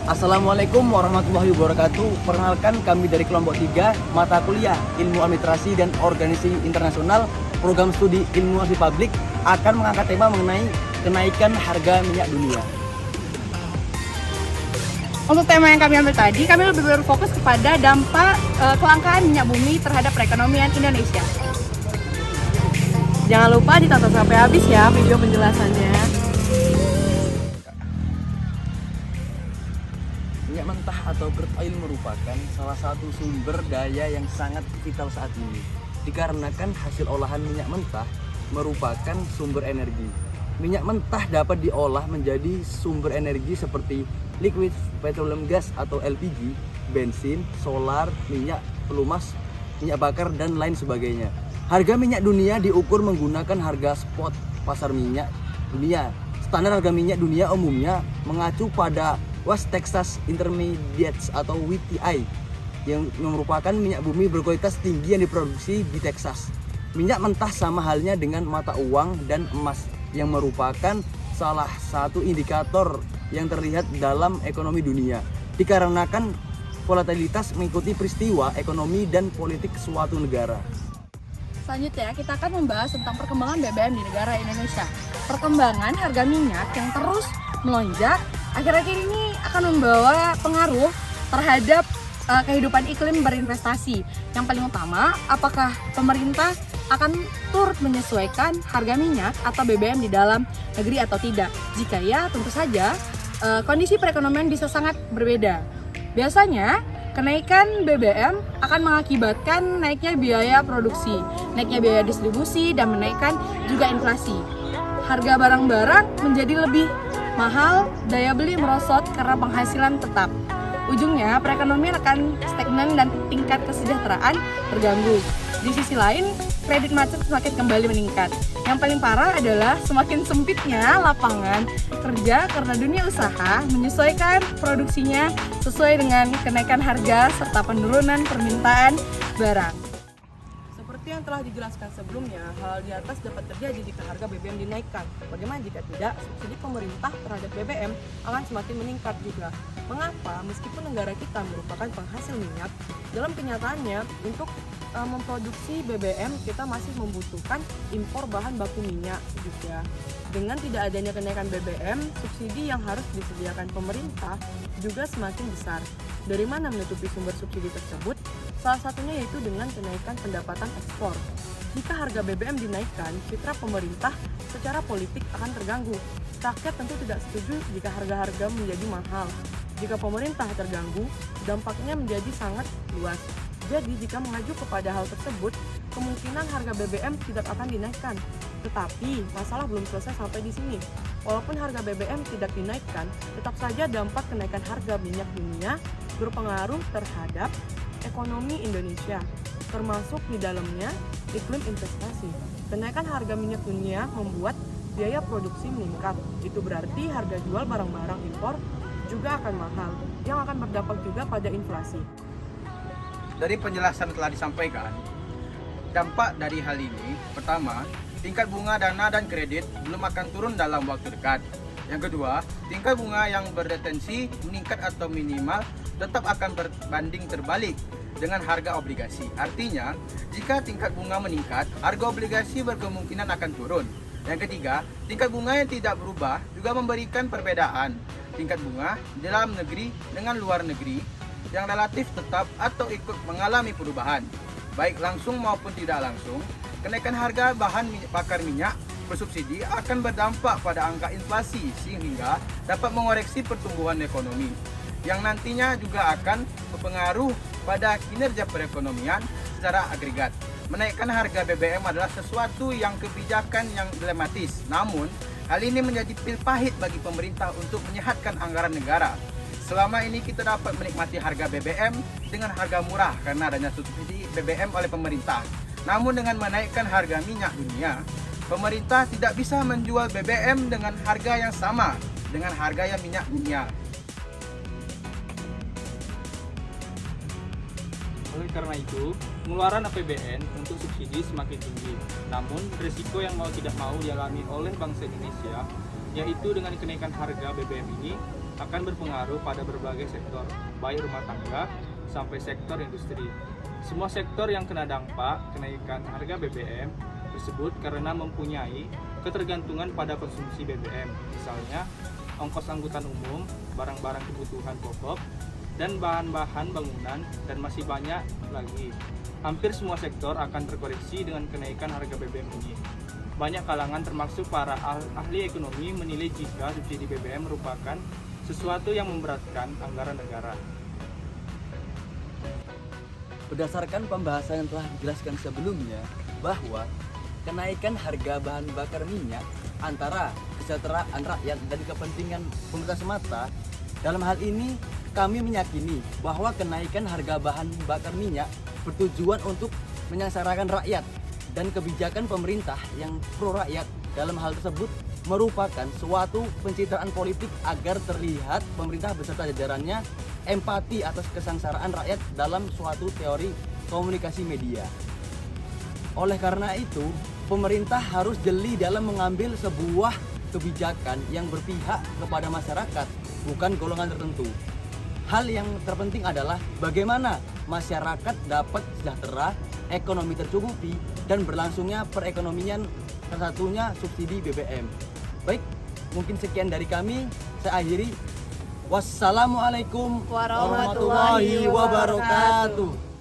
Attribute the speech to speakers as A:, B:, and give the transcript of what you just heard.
A: Assalamualaikum warahmatullahi wabarakatuh. Perkenalkan, kami dari kelompok 3 mata kuliah Ilmu Administrasi dan Organisasi Internasional Program Studi Ilmu Administrasi Publik akan mengangkat tema mengenai kenaikan harga minyak dunia.
B: Untuk tema yang kami ambil tadi, kami lebih berfokus kepada dampak kelangkaan minyak bumi terhadap perekonomian Indonesia. Jangan lupa ditonton sampai habis ya video penjelasannya.
A: Minyak mentah atau crude oil merupakan salah satu sumber daya yang sangat vital saat ini. Dikarenakan hasil olahan minyak mentah merupakan sumber energi. Minyak mentah dapat diolah menjadi sumber energi seperti liquid petroleum gas atau LPG, bensin, solar, minyak pelumas, minyak bakar, dan lain sebagainya. Harga minyak dunia diukur menggunakan harga spot pasar minyak dunia. Standar harga minyak dunia umumnya mengacu pada West Texas Intermediates atau WTI yang merupakan minyak bumi berkualitas tinggi yang diproduksi di Texas. Minyak mentah sama halnya dengan mata uang dan emas yang merupakan salah satu indikator yang terlihat dalam ekonomi dunia. Dikarenakan volatilitas mengikuti peristiwa ekonomi dan politik suatu negara.
B: Selanjutnya kita akan membahas tentang perkembangan BBM di negara Indonesia. Perkembangan harga minyak yang terus melonjak akhir-akhir ini akan membawa pengaruh terhadap kehidupan iklim berinvestasi. Yang paling utama, apakah pemerintah akan turut menyesuaikan harga minyak atau BBM di dalam negeri atau tidak? Jika ya, tentu saja kondisi perekonomian bisa sangat berbeda. Biasanya, kenaikan BBM akan mengakibatkan naiknya biaya produksi, naiknya biaya distribusi, dan menaikkan juga inflasi. Harga barang-barang menjadi lebih mahal, daya beli merosot karena penghasilan tetap. Ujungnya, perekonomian akan stagnan dan tingkat kesejahteraan terganggu. Di sisi lain, kredit macet semakin kembali meningkat. Yang paling parah adalah semakin sempitnya lapangan kerja karena dunia usaha menyesuaikan produksinya sesuai dengan kenaikan harga serta penurunan permintaan barang. Seperti yang telah dijelaskan sebelumnya, hal di atas dapat terjadi jika harga BBM dinaikkan. Bagaimana jika tidak? Subsidi pemerintah terhadap BBM akan semakin meningkat juga. Mengapa? Meskipun negara kita merupakan penghasil minyak, dalam kenyataannya untuk memproduksi BBM kita masih membutuhkan impor bahan baku minyak juga. Dengan tidak adanya kenaikan BBM, subsidi yang harus disediakan pemerintah juga semakin besar. Dari mana menutupi sumber subsidi tersebut? Salah satunya yaitu dengan kenaikan pendapatan ekspor. Jika harga BBM dinaikkan, citra pemerintah secara politik akan terganggu. Rakyat tentu tidak setuju jika harga-harga menjadi mahal. Jika pemerintah terganggu, dampaknya menjadi sangat luas. Jadi jika mengacu kepada hal tersebut, kemungkinan harga BBM tidak akan dinaikkan. Tetapi masalah belum selesai sampai di sini. Walaupun harga BBM tidak dinaikkan, tetap saja dampak kenaikan harga minyak dunia berpengaruh terhadap ekonomi Indonesia, termasuk di dalamnya iklim investasi. Kenaikan harga minyak dunia membuat biaya produksi meningkat. Itu berarti harga jual barang-barang impor juga akan mahal, yang akan berdampak juga pada inflasi.
C: Dari penjelasan telah disampaikan, dampak dari hal ini, pertama, tingkat bunga dana dan kredit belum akan turun dalam waktu dekat. Yang kedua, tingkat bunga yang berdetensi meningkat atau minimal tetap akan berbanding terbalik dengan harga obligasi. Artinya, jika tingkat bunga meningkat, harga obligasi berkemungkinan akan turun. Yang ketiga, tingkat bunga yang tidak berubah juga memberikan perbedaan tingkat bunga di dalam negeri dengan luar negeri yang relatif tetap atau ikut mengalami perubahan, baik langsung maupun tidak langsung. Kenaikan harga bahan bakar minyak bersubsidi akan berdampak pada angka inflasi sehingga dapat mengoreksi pertumbuhan ekonomi, yang nantinya juga akan berpengaruh pada kinerja perekonomian secara agregat. Menaikkan harga BBM adalah sesuatu yang kebijakan yang dilematis, namun hal ini menjadi pil pahit bagi pemerintah untuk menyehatkan anggaran negara. Selama ini kita dapat menikmati harga BBM dengan harga murah karena adanya subsidi BBM oleh pemerintah. Namun dengan menaikkan harga minyak dunia, pemerintah tidak bisa menjual BBM dengan harga yang sama dengan harga yang minyak dunia.
D: Oleh karena itu, pengeluaran APBN untuk subsidi semakin tinggi. Namun, risiko yang mau tidak mau dialami oleh bangsa Indonesia, yaitu dengan kenaikan harga BBM ini, akan berpengaruh pada berbagai sektor, baik rumah tangga sampai sektor industri. Semua sektor yang kena dampak kenaikan harga BBM tersebut karena mempunyai ketergantungan pada konsumsi BBM, misalnya ongkos angkutan umum, barang-barang kebutuhan pokok, dan bahan-bahan bangunan, dan masih banyak lagi. Hampir semua sektor akan terkoreksi dengan kenaikan harga BBM ini. Banyak kalangan termasuk para ahli ekonomi menilai jika subsidi BBM merupakan sesuatu yang memberatkan anggaran negara.
A: Berdasarkan pembahasan yang telah dijelaskan sebelumnya, bahwa kenaikan harga bahan bakar minyak antara kesejahteraan rakyat dan kepentingan pemerintah semata, dalam hal ini kami meyakini bahwa kenaikan harga bahan bakar minyak bertujuan untuk menyengsarakan rakyat, dan kebijakan pemerintah yang pro rakyat dalam hal tersebut merupakan suatu pencitraan politik agar terlihat pemerintah beserta jajarannya empati atas kesengsaraan rakyat dalam suatu teori komunikasi media. Oleh karena itu, pemerintah harus jeli dalam mengambil sebuah kebijakan yang berpihak kepada masyarakat, bukan golongan tertentu. Hal yang terpenting adalah bagaimana masyarakat dapat sejahtera, ekonomi tercukupi, dan berlangsungnya perekonomian, salah satunya subsidi BBM. Baik, mungkin sekian dari kami. Saya akhiri. Wassalamualaikum warahmatullahi wabarakatuh.